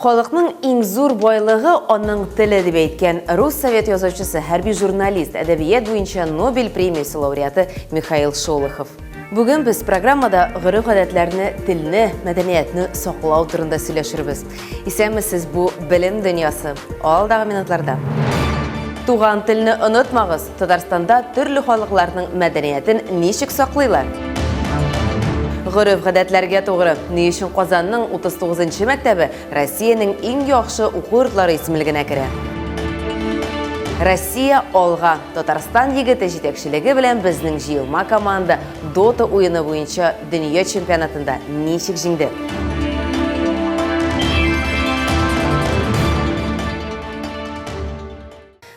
Халыкның иң зур байлыгы аның теле дип әйткән рус совет язучысы, хәрби журналист, әдәбият буенча Нобель премиясе лауреаты Михаил Шолохов. Бүген без программада гореф-гадәтләрне, телне, мәдәниятне саклау турында сөйләшербез. Исәнмесез, бу белем дөньясы. Алдагы минутларда. Туган телне онытмагыз. Татарстанда төрле халыкларның мәдәниятен ничек саклыйлар? Гореф-гадәтләргә тугры. Ни өчен Казанның 39-нчы мәктәбе Россиянең иң яхшы уку йортлары исемлегенә керә? Россия алга. Татарстан егете җитәкчелеге белән безнең җыелма команда Дота уены буенча дөнья чемпионатында ничек җиңде?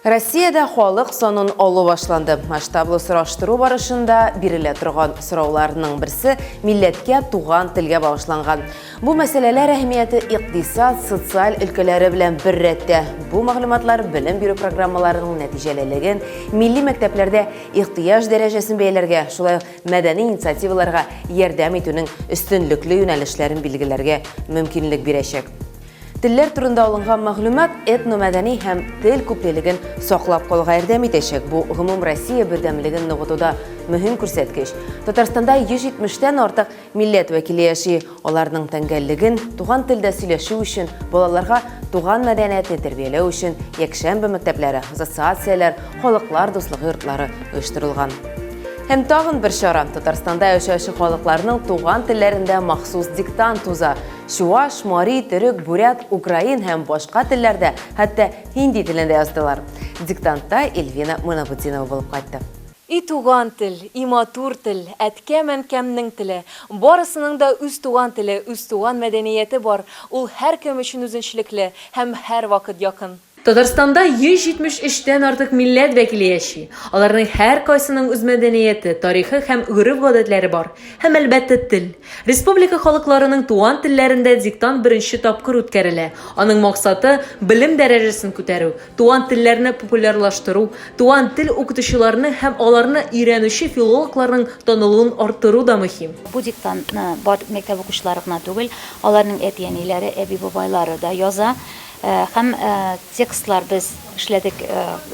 Россиядә халык санын алу башланды. Масштаблы сораштыру барышында бирелә торган сорауларның берсе милләткә, туган телгә багышланган. Бу мәсьәләләр әһәмияте икътисад, социаль өлкәләре белән бер рәттә. Бу мәгълүматлар белем бирү программаларының нәтиҗәлелеген, милли мәктәпләрдә ихтыяҗ дәрәҗәсен бәяләргә, шулай мәдәни инициативаларга ярдәм итүнең өстенлекле юнәлешләрен билгеләргә мөмкинлек бирәчәк. Телләр турында алынган мәгълүмат этномәдәни һәм тел күплелеген саклап калуга ярдәм итәчәк. Бу гомум Россия бердәмлеген ныгытуда мөһим күрсәткеч. Татарстанда 170-тән артык милләт вәкиле яши. Аларның тәңгәллеген туган телдә сөйләшү өчен, балаларга туган мәдәниятне тәрбияләү өчен якшәмбе мәктәпләре, ассоциацияләр, халыклар дуслыгы йортлары оештырылган. Һәм тагын бер чара. Татарстанда яшәүче халыкларның туган телләрендә махсус диктант уза. Чуаш, мари, төрек, бурят, украин һәм башка телләрдә, хәтта хинди телендә яздылар. Диктантта Эльвина Мунабутдинова булып кайтты. И туган тел, и матур тел, әткәм-әнкәмнең теле. Барысының да үз туган теле, үз туган мәдәнияте бар. Ул һәркем өчен үзенчәлекле һәм һәр вакыт якын. Татарстанда 173-тән артык милләт вәкиле яши. Аларның һәр кайсының үз мәдәнияте, тарихы һәм гореф-гадәтләре бар. Һәм әлбәттә тел. Республика халыкларының туган телләрендә диктант беренче тапкыр үткәрелә. Аның максаты белем дәрәҗәсен күтәрү, туган телләрне популярлаштыру, туган тел укытучыларны һәм аларны өйрәнүче филологларның танылуын арттыру да мөһим. Бу диктантны бар мәктәп укучылары гына түгел, аларның әти-әниләре, әби-бабайлары да яза. Һәм текстлар без эшләдек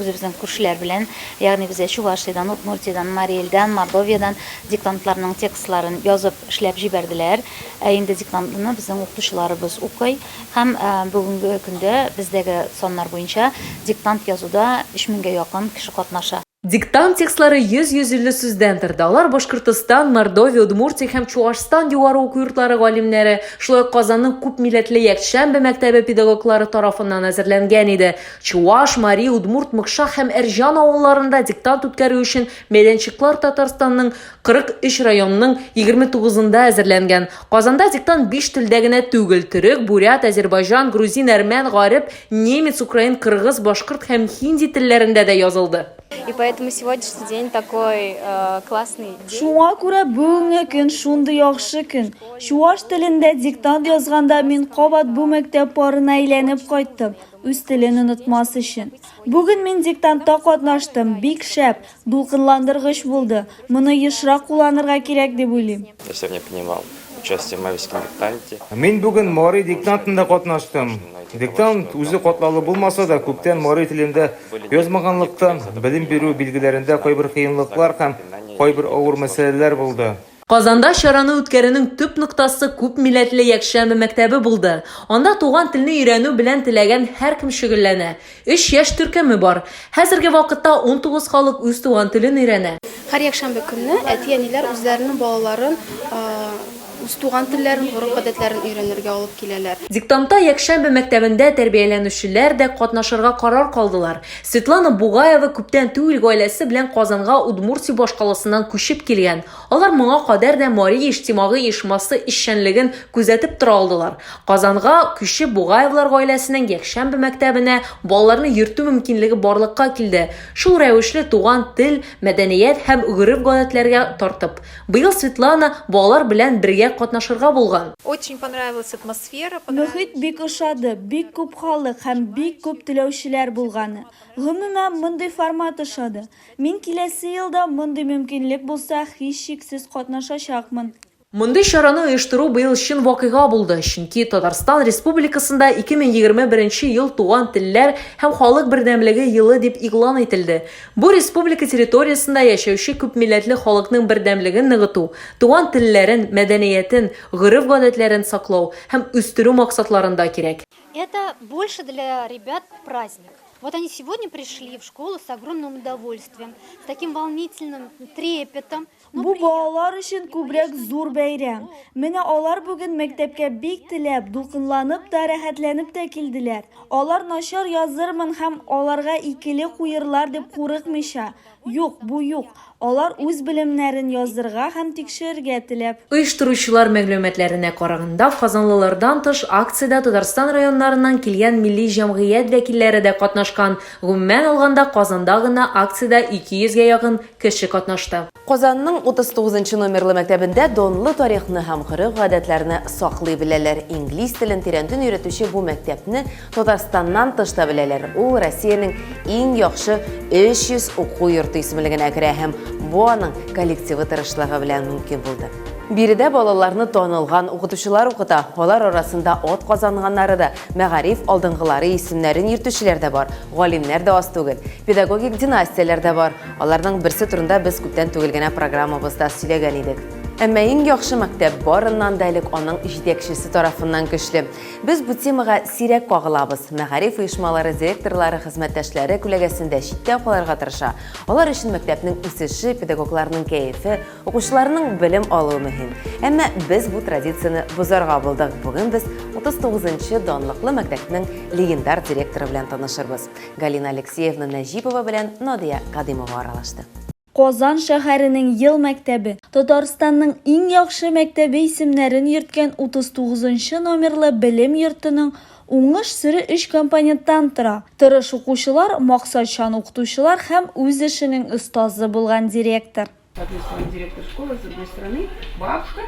үзебезнең күршеләр белән, ягъни без Чувашиядән, Удмуртиядән, Мари-Илдән, Мордовиядән диктантларның текстларын язып эшләп җибәрделәр. Инде диктантны безнең укытучыларыбыз укый һәм бүгенге көндә бездәге саннар буенча диктант язуда 3000-гә якын кеше катнаша. Диктант текстлары 100-150 сүздән торды. Алар Башкортстан, Мордовия, Удмуртия һәм Чуашстан югары уку йортлары галимнәре, шулай Казанның күп милләтле якшәмбе мәктәбе педагоглары тарафыннан әзерләнгән иде. Чуаш, Мари, Удмурт, Мыкша һәм Әрҗан авылларында диктант үткәрү өчен мәйданчыклар Татарстанның 43 районының 29-ында әзерләнгән. Казанда диктант 5 телдә генә түгел, төрек, бурят, Азәрбайҗан, грузин, әрмән, гарип, немец, украин, кыргыз, башкорт һәм хинди телләрендә дә язылды. И поэтому сегодняшний день такой классный. Шуңа күрә бүгенге көн шундый яхшы көн. Чуаш телендә диктант язганда мин кабат бу мәктәп парына әйләнеп кайттым, үз телен онытмас өчен. Бүген мин диктантта катнаштым, бик шәп, дулкынландыргыч булды. Моны ешрак кулланырга кирәк дип уйлыйм. Я не понимал участие в мавийском диктанте. Мин бүген Мари диктантында катнаштым. Диктант үзе катлаулы булмаса да, күптән Мари телендә язмаганлыктан белем бирү билгеләрендә кайбер кыенлыклар һәм кайбер авыр мәсьәләләр булды. Казанда чараны үткәрүнең төп ноктасы күп милләтле якшәмбе мәктәбе булды. Анда туган телне өйрәнү белән теләгән һәркем шөгыльләнә. 3 яшь төркеме бар. Хәзерге вакытта 19 халык үз туган телен өйрәнә. Һәр якшәмбе көнне әти-әниләр үзләренең балаларын үз туган телләрен, гореф-гадәтләрен өйрәнергә алып киләләр. Диктантта якшәмбе мәктәбендә тәрбияләнүчеләр дә катнашырга карар кылдылар. Светлана Бугаева күптән түгел гаиләсе белән Казанга Удмуртия башкаласыннан күчеп килгән. Алар моңа кадәр дә Мари иҗтимагый оешмасы эшчәнлеген күзәтеп тора алдылар. Казанга күчеп Бугаевлар гаиләсенең якшәмбе мәктәбенә балаларны йөртү мөмкинлеге барлыкка килде. Шул рәвешле туган тел, мәдәният һәм гореф-гадәтләргә тартып. Быел Светлана балалар белән бергә катнашырга булган. Очень понравилась атмосфера. Мөхит бик ошады, бик күп халык һәм бик күп теләүчеләр булганы. Гомумән мондый формат ошады. Мин киләсе елда мондый мөмкинлек булса һичшиксез катнашачакмын. Мондый чараны оештыру быел чын вакыйга булды, чөнки Татарстан Республикасында 2021 ел туган телләр һәм халык бердәмлеге елы дип игълан ителде. Бу республика территориясында яшәүче күп милләтле халыкның бердәмлеген ныгыту, туган телләрен, мәдәниятен, гореф-гадәтләрен саклау һәм үстерү максатларында кирәк. Это больше для ребят праздник. Вот они сегодня пришли в школу с огромным удовольствием, с таким волнительным трепетом. Бу балалар өчен күбрәк зур бәйрәм. Менә алар бүген мәктәпкә бик теләп, дулкынланып та, рәхәтләнеп тә килделәр. Алар начар язырмын һәм аларга икеле куерлар дип курыкмыйча. Юк, бу юк. Алар үз белемнәрен язырга һәм тикшерергә теләп. Оештыручылар мәгълүматларына караганда, казанлылардан тыш акциядә Татарстан районнарыннан килгән милли җәмгыять вәкилләре дә катнашкан. Гомумән алганда Казанда гына акциядә 200-гә якын кеше катнашты. Казанның 39 номерлы мәктәбендә донлы тарихны һәм гореф-гадәтләрне саклый беләләр. Инглиз телен тирәнтен өйрәтүче бу мәктәпне Татарстаннан тыш та беләләр. Ул Россиянең иң яхшы 300 уку йорты исемлегенә керә һәм бу аның коллективы тырышлыгы белән мөмкин булды. Биредә балаларны танылган укытучылар укыта. Алар арасында от казанганнары да, мәгариф алдынгылары исемнәрен йөртүчеләр дә бар. Галимнәр дә аз түгел. Педагогик династияләр дә бар. Аларның берсе турында без күптән түгел генә программабызда сөйләгән идек. Әмма иң яхшы мәктәп барыннан да элек аның җитәкчесе тарафыннан көчле. Без бу темага сирәк кагылабыз. Мәгариф оешмалары директорлары, хезмәттәшләре күләгәсендә читтә калырга тырыша. Алар өчен мәктәпнең үсеше, педагогларның кәефе, укучыларның белем алуы мөһим. Әмма без бу традицияны бозарга булдык. Бүген без 39-нчы данлыклы мәктәпнең легендар директоры белән танышырбыз. Галина Алексеевна Нәҗипова белән Надия Кадимова аралашты. Казан шәһәренең ел мәктәбе, Татарстанның иң яхшы мәктәбе исемнәрен йөрткән 39-нчы номерлы белем йортының уңыш сыры 3 компоненттан тора. Тырыш укучылар, максатчан укытучылар һәм үз эшенең остазы булган директор. Директор школы, с другой стороны, бабушка,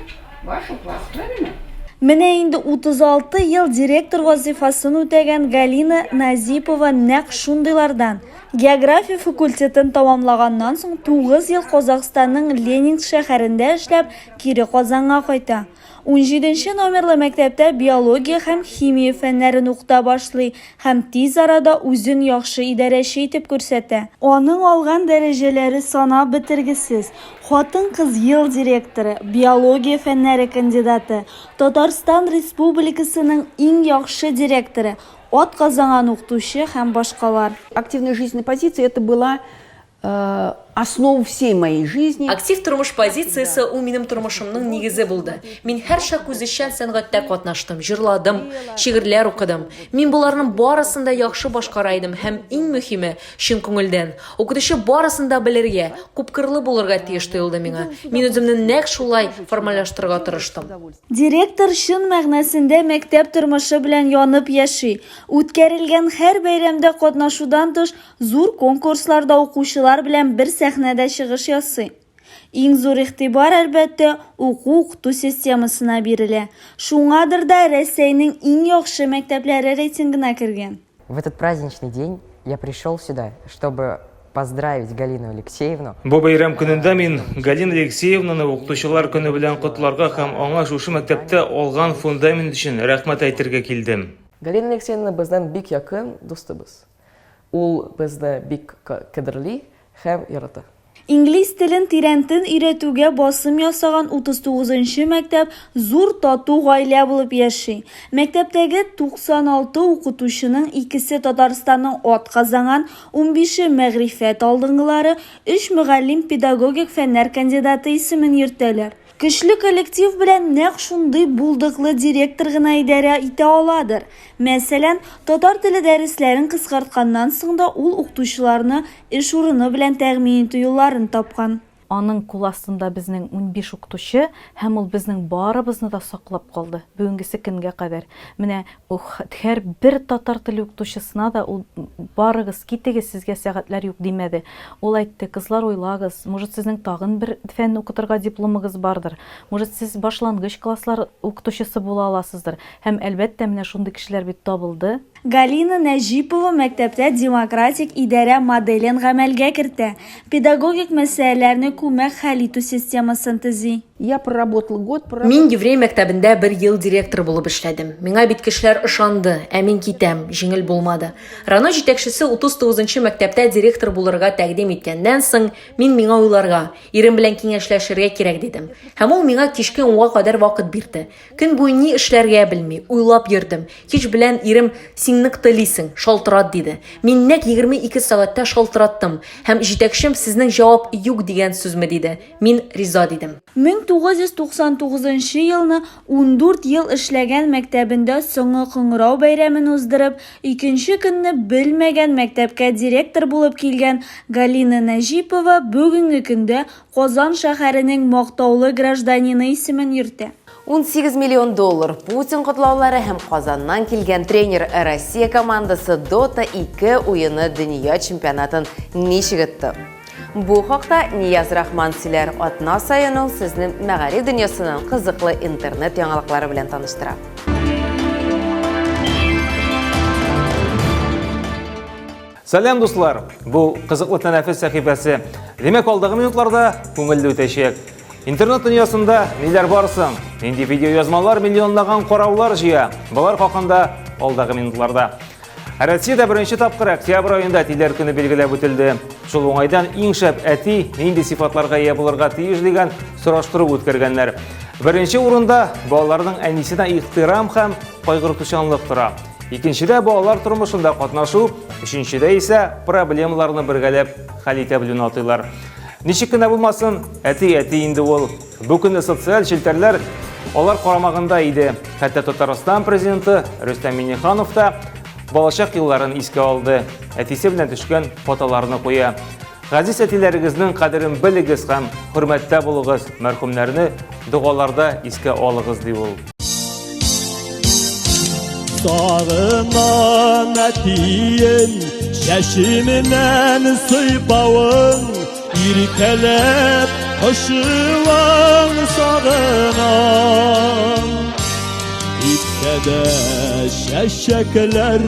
вашу класс, правильно? Менә инде 36 ел директор вазифасын үтәгән Галина Назипова нәкъ шундыйлардан. География факультетын тамамлаганнан соң 9 ел Казакъстанның Ленинск шәһәрендә эшләп, кире Казанга кайта. 17-нче номерлы мәктәптә биология һәм химия фәннәрен укыта башлый һәм тиз арада үзен яхшы идарәче итеп күрсәтә. Аның алган дәрәҗәләре санап бетергесез. Хатын-кыз ел директоры, биология фәннәре кандидаты, Татарстан Республикасының иң яхшы директоры, атказанган укытучы һәм башкалар. Активная жизненная позиция, это была основа всей моей жизни. Актив тормыш позициясе ул минем тормышымның нигезе булды. Мин һәр шак үзешчән сәнгатьтә катнаштым, җырладым, шигырьләр укыдым. Мин буларның барысын да яхшы башкара идем һәм иң мөһиме чын күңелдән. Укытучы барысын да белергә, күпкырлы булырга тиеш тоелды миңа. Мин үземне нәкъ шулай формальлаштырырга тырыштым. Директор чын мәгънәсендә мәктәп тормышы белән янып яши. Үткәрелгән һәр бәйрәмдә катнашудан тыш зур конкурсларда укучылар белән бер сәхнәдә чыгыш ясый. Иң зур игътибар әлбәттә уку-укыту системасына бирелә. Шуңадыр да Россиянең иң яхшы мәктәпләре рейтингына кергән. В этот праздничный день я пришел сюда, чтобы поздравить Галину Алексеевну. Бу бәйрәм көнендә мин Галина Алексеевнаны укытучылар көне белән котларга һәм аңа шушы мәктәптә алган фундамент өчен рәхмәт әйтергә килдем. Галина Алексеевна бездән бик якын дустыбыз. Ул безне бик кадерле һәм ярата. Инглиз телен тирәнтен өйрәтүгә басым ясаган 39-нчы мәктәп зур тату гаилә булып яши. Мәктәптәге 96 укытучының икесе Татарстанның атказанган, 15-е мәгърифәт алдынгылары, 3 мөгаллим педагогик фәннәр кандидаты исемен йөртәләр. Көчле коллектив белән нәкъ шундый булдыклы директор гына идарә итә аладыр. Мәсәлән, татар теле дәресләрен кыскартканнан соң да ул укытучыларны эш урыны белән тәэмин итү юлларын тапкан. Аның кул астында безнең 15 укытучы һәм ул безнең барыбызны да саклап калды. Бүгенгесе көнгә кадәр. Менә һәр бер татар теле укытучысына да ул барыгыз китегез, сезгә сәгатьләр юк димәде. Ул әйтте: "Кызлар, уйлагыз, может сезнең тагын бер фән укытырга дипломыгыз бардыр. Может сез башлангыч класслар укытучысы була аласыздыр." Һәм әлбәттә менә шундый кешеләр бит табылды. Галина Нәҗипова мәктәптә демократик идарә моделен гамәлгә кертә. Педагогик мәсьәләләрне күмәк хәл итү системасын төзи. Я проработал год, Мин еврей мәктәбендә 1 ел директор булып эшләдем. Миңа бит кешеләр ышанды, ә мин китәм, җиңел булмады. Рано җитәкчесе 39-нчы мәктәптә директор булырга тәкъдим иткәннән соң, мин миңа уйларга, ирем белән киңәшләшергә кирәк дидем. Һәм ул миңа кичке 10-га кадәр вакыт бирде. Көн буе ни эшләргә белми, уйлап йөрдем. Кич белән ирем син нык телисең, шалтырат диде. Мин нәкъ 22 сәгатьтә шалтыраттым һәм җитәкчем сезнең җавап юк дигән сүзме диде. Мин риза дидем. 1999 елны 14 ел эшләгән мәктәбендә соңгы кыңгырау бәйрәмен уздырып, икенче көнне белмәгән мәктәпкә директор булып килгән Галина Нәҗипова бүгенге көндә Казан шәһәренең мактаулы гражданины исемен йөртә. 18 миллион доллар Путин котлаулары һәм Казаннан килгән тренер Россия командасы Dota 2 уены дөнья чемпионатын ничек итте? Бу хакта Нияз Рахман сөйләр, атна саен ул сезне мәгариф дөньясының кызыклы интернет яңалыклары белән таныштыра. Сәлам дуслар, бу кызыклы тәнәфес сәхифәсе. Демәк, алдагы минутларда күңелле үтәчәк. Интернет дөньясында ниләр барсын? Нинди видео язмалар миллионлаган караулар җыя. Булар хакында алдагы минутларда. Россиядә беренче тапкыр октябрь аенда Тиләр көне билгеләп үтелде. Шул уңайдан иң шәп әти нинди сифатларга ия булырга тиеш дигән сораштыру үткәргәннәр. Беренче урында балаларның әнисенә ихтирам һәм кайгыртучанлык тора. Икенчедә балалар тормышында катнашу, өченчедә исә проблемаларны бергәләп хәл итә белүне атыйлар. Ничек кенә булмасын, әти инде ул. Бу көнне социаль челтәрләр алар карамагында иде. Хәтта Татарстан президенты Рөстәм Миңнеханов та балачак елларын искә алды. Әтисе белән төшкән фотоларны куя. Газиз әтиләрегезнең кадерен белегез һәм хөрмәттә булыгыз. Мәрхүмнәрне дугаларда искә алыгыз ди ул. Сагынам әтиен, шәшименнән сыйпавын, иркәләп кышуың сагынам. Ипсәдә шәшәкләр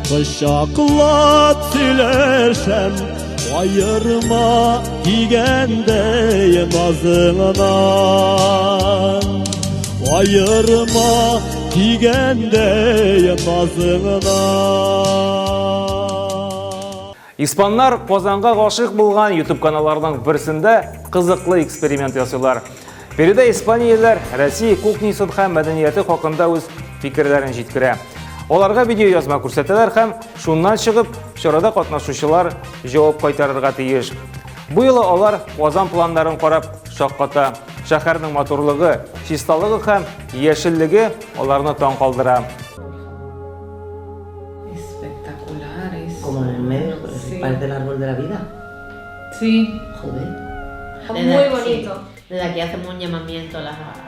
кочаклап сөйләшәм, айырма дигәндәй назыңнан. Айырма дигәндәй назыңнан. Испаннар Казанга гашык булган YouTube каналларының берсендә кызыклы эксперимент ясыйлар. Передә Испанияләр Россия кухнясын һәм мәдәнияте хакында үз фикерләрен җиткерә. Аларга видео язма күрсәтәләр һәм шуннан чыгып, чарада катнашучылар җавап кайтарырга тиеш. Бу юлы алар Казан планнарын карап шакката. Шәһәрнең матурлыгы, чисталыгы һәм яшеллеге аларны таң калдыра. Como en el medio, parece el árbol de la vida. Sí. Joder. Muy bonito. Desde aquí hacemos un llamamiento a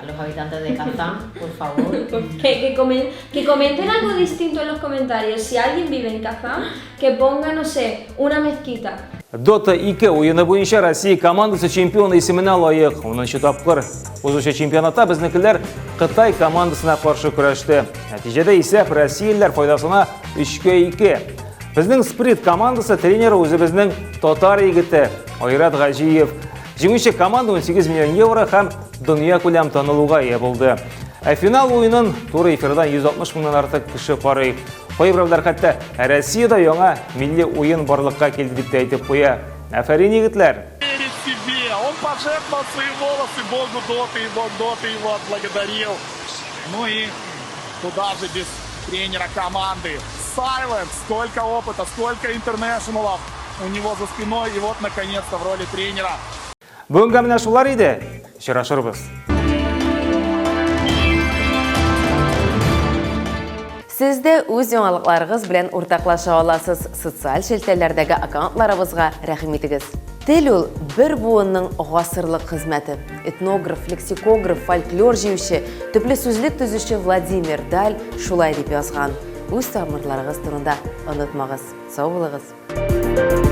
los habitantes de Kazán, por favor. Que comenten algo distinto en los comentarios. Si alguien vive en Kazán, que ponga, no sé, una mezquita. Dota 2 уены буенча Россия командасы чемпионы исеменә лаек. 10-нчы тапкыр узучы чемпионатта безнекеләр Кытай командасына каршы көрәште. Нәтиҗәдә исәп Россиялеләр файдасына 3-2. Безнең спринт командасы тренеры үзебезнең татар егете Айрат Гаҗиев. Җиңүче команда 18 миллион евро һәм дөнья күләм танылуга ия булды. Финал уенын туры эфирдан 160 меңнән артык кеше карый. Кайберләр хәтта Россиядә яңа милли уен барлыкка килде дип әйтеп куя. Афәрин егетләр. Он пожертвовал свои волосы богу Доты, и бог Доты его отблагодарил. Ну и куда же без тренера команды. Silent, сколько опыта, сколько интернешнлов у него за спиной, и вот наконец-то в роли тренера. Бүгенге менә шулар иде. Очрашырбыз. Сез дә үз яңалыкларыгыз белән уртаклаша аласыз. Социаль челтәрләрдәге аккаунтларыбызга рәхим итегез. Тел ул бер буынның гасырлык хезмәте. Этнограф, лексикограф, фольклор җыючы, төпле сүзлек төзүче Владимир Даль шулай дип язган. Үз тамырларыгыз турында онытмагыз. Сау булыгыз.